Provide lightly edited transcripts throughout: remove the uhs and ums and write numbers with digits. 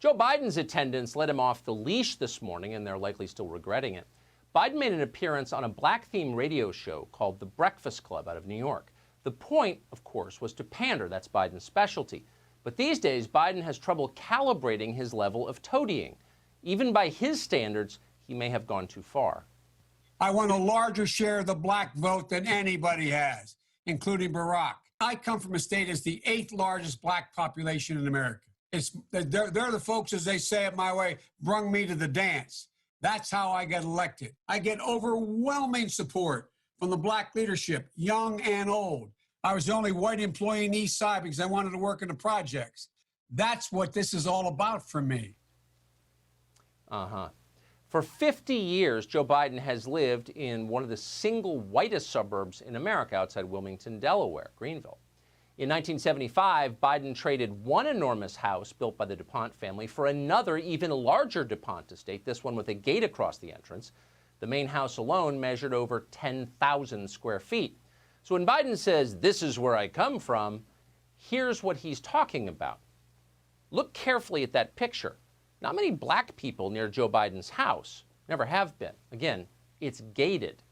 Joe Biden's attendants let him off the leash this morning, and they're likely still regretting it. Biden made an appearance on a black-themed radio show called The Breakfast Club out of New York. The point, of course, was to pander. That's Biden's specialty. But these days, Biden has trouble calibrating his level of toadying. Even by his standards, he may have gone too far. I want a larger share of the black vote than anybody has, including Barack. I come from a state that's the 8th largest black population in America. They're the folks, as they say it my way, brung me to the dance. That's how I get elected. I get overwhelming support from the black leadership, young and old. I was the only white employee in the East Side because I wanted to work in the projects. That's what this is all about for me. For 50 years, Joe Biden has lived in one of the single whitest suburbs in America outside Wilmington, Delaware, Greenville. In 1975, Biden traded one enormous house built by the DuPont family for another, even larger DuPont estate, this one with a gate across the entrance. The main house alone measured over 10,000 square feet. So when Biden says, "This is where I come from," here's what he's talking about. Look carefully at that picture. Not many black people near Joe Biden's house. Never have been. Again, it's gated.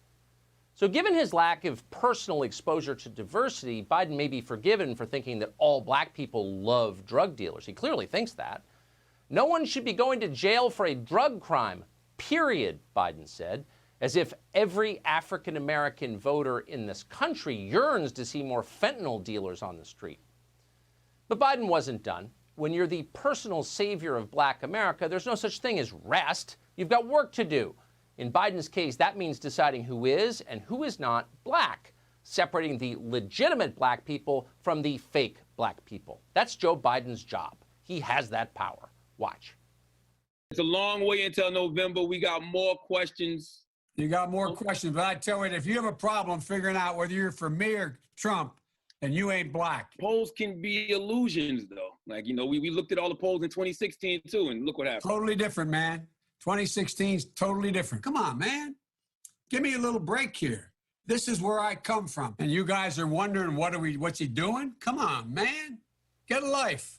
So given his lack of personal exposure to diversity, Biden may be forgiven for thinking that all black people love drug dealers. He clearly thinks that. No one should be going to jail for a drug crime, period, Biden said, as if every African-American voter in this country yearns to see more fentanyl dealers on the street. But Biden wasn't done. When you're the personal savior of black America, there's no such thing as rest. You've got work to do. In Biden's case, that means deciding who is and who is not black, separating the legitimate black people from the fake black people. That's Joe Biden's job. He has that power. Watch. It's a long way until November. We got more questions. You got more questions, but I tell you, if you have a problem figuring out whether you're for me or Trump, and you ain't black. Polls can be illusions, though. Like, you know, we looked at all the polls in 2016, too, and look what happened. Totally different, man. 2016 is totally different. Come on, man. Give me a little break here. This is where I come from. And you guys are wondering, what's he doing? Come on, man. Get a life.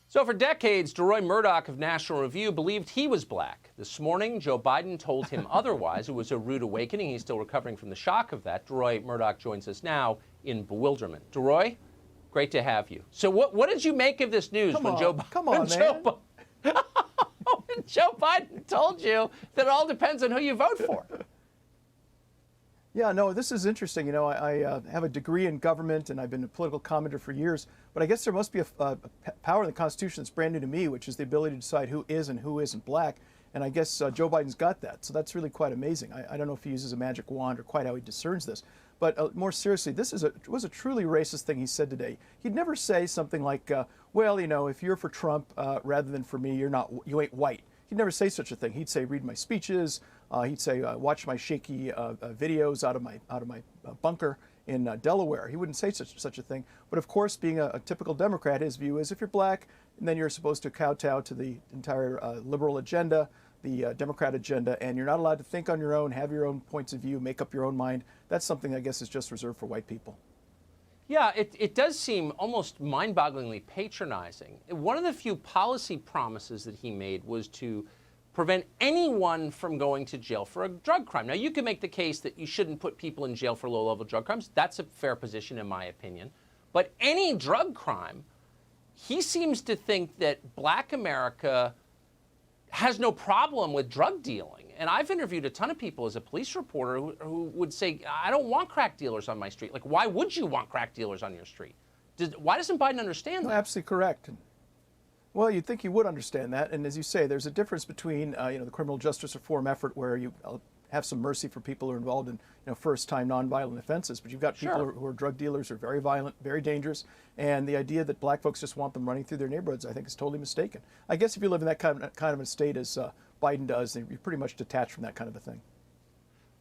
So for decades, Deroy Murdock of National Review believed he was black. This morning, Joe Biden told him otherwise. It was a rude awakening. He's still recovering from the shock of that. Deroy Murdock joins us now in bewilderment. Deroy, great to have you. So what did you make of this news when Joe Biden told you that it all depends on who you vote for? Yeah, no, this is interesting. You know, I have a degree in government, and I've been a political commentator for years. But I guess there must be a power in the Constitution that's brand new to me, which is the ability to decide who is and who isn't black. And I guess Joe Biden's got that. So that's really quite amazing. I don't know if he uses a magic wand or quite how he discerns this. But more seriously, this was a truly racist thing he said today. He'd never say something like, well, you know, if you're for Trump rather than for me, you ain't white. He'd never say such a thing. He'd say, read my speeches. He'd say, watch my shaky videos out of my bunker in Delaware. He wouldn't say such a thing. But of course, being a typical Democrat, his view is if you're black, then you're supposed to kowtow to the entire liberal agenda, the Democrat agenda, and you're not allowed to think on your own, have your own points of view, make up your own mind. That's something I guess is just reserved for white people. Yeah, it does seem almost mind-bogglingly patronizing. One of the few policy promises that he made was to prevent anyone from going to jail for a drug crime. Now, you can make the case that you shouldn't put people in jail for low-level drug crimes. That's a fair position, in my opinion. But any drug crime, he seems to think that black America has no problem with drug dealing. And I've interviewed a ton of people as a police reporter who would say, I don't want crack dealers on my street. Like, why would you want crack dealers on your street? Why doesn't Biden understand that? Absolutely correct. Well, you'd think he would understand that. And as you say, there's a difference between the criminal justice reform effort where you have some mercy for people who are involved in first-time nonviolent offenses. But you've got people who are drug dealers, who are very violent, very dangerous. And the idea that black folks just want them running through their neighborhoods, I think, is totally mistaken. I guess if you live in that kind of a state as Biden does, you're pretty much detached from that kind of a thing.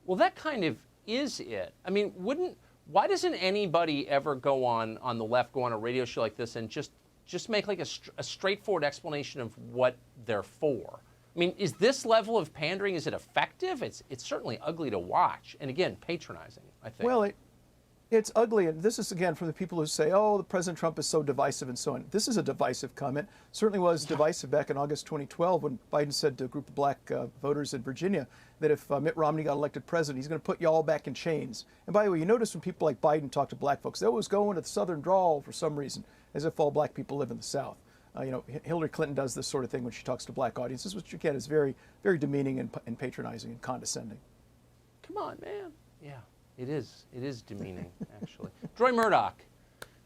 Well, that kind of is it. I mean, why doesn't anybody ever go on the left, go on a radio show like this and just make like a straightforward explanation of what they're for? I mean, is this level of pandering, is it effective? It's certainly ugly to watch. And again, patronizing, I think. Well, It's ugly, and this is again from the people who say, "Oh, the President Trump is so divisive," and so on. This is a divisive comment. Certainly was divisive back in August 2012 when Biden said to a group of black voters in Virginia that if Mitt Romney got elected president, he's going to put you all back in chains. And by the way, you notice when people like Biden talk to black folks, they always go into the Southern drawl for some reason, as if all black people live in the South. Hillary Clinton does this sort of thing when she talks to black audiences, which again is very, very demeaning and patronizing and condescending. Come on, man. Yeah. It is demeaning, actually. Deroy Murdock,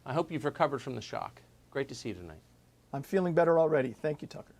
I hope you've recovered from the shock. Great to see you tonight. I'm feeling better already. Thank you, Tucker.